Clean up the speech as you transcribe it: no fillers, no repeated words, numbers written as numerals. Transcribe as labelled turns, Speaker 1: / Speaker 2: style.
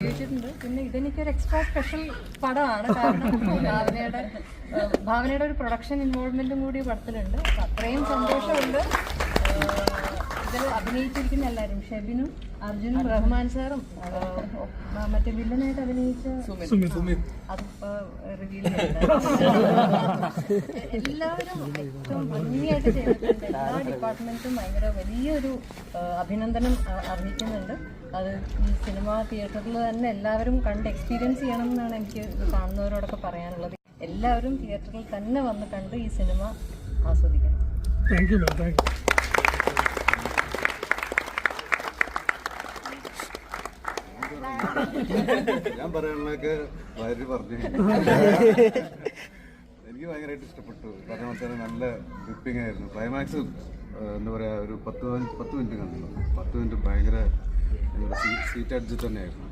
Speaker 1: പിന്നെ ഇതെനിക്കൊരു extra special പടമാണ്. കാരണം ഭാവനയുടെ ഒരു പ്രൊഡക്ഷൻ ഇൻവോൾവ്മെന്റും കൂടി പടത്തിലുണ്ട്. അത്രയും സന്തോഷമുണ്ട്. ഇതിൽ അഭിനയിച്ചിരിക്കുന്ന എല്ലാവരും, ഷെബിനും അർജുനും റഹ്മാൻ സാറും മറ്റേ വില്ലനായിട്ട് അഭിനയിച്ച അതിപ്പോ റിവീൽ എല്ലാവരും ഏറ്റവും ഭംഗിയായിട്ട് ചെയ്തിട്ടുണ്ട്. എല്ലാ ഡിപ്പാർട്ട്മെന്റും ഭയങ്കര വലിയൊരു അഭിനന്ദനം അർഹിക്കുന്നുണ്ട്. അത് ഈ സിനിമ തിയേറ്ററിൽ തന്നെ എല്ലാവരും കണ്ട് എക്സ്പീരിയൻസ് ചെയ്യണം എന്നാണ് എനിക്ക് കാണുന്നവരോടൊക്കെ പറയാനുള്ളത്. എല്ലാവരും തിയേറ്ററിൽ തന്നെ വന്ന് കണ്ട് ഈ സിനിമ ആസ്വദിക്കണം.
Speaker 2: Thank you. Thank you.
Speaker 3: ഞാൻ പറയാനുള്ളതൊക്കെ ഭാര്യ പറഞ്ഞു. എനിക്ക് ഭയങ്കരമായിട്ട് ഇഷ്ടപ്പെട്ടു. പറഞ്ഞ പോലെ തന്നെ നല്ല ഗ്രിപ്പിംഗ് ആയിരുന്നു. ക്ലൈമാക്സ് എന്താ പറയുക, ഒരു 10 മിനിറ്റ് കണ്ടു. 10 മിനിറ്റ് ഭയങ്കര സീറ്റ് അഡ്ജസ്റ്റ് തന്നെയായിരുന്നു.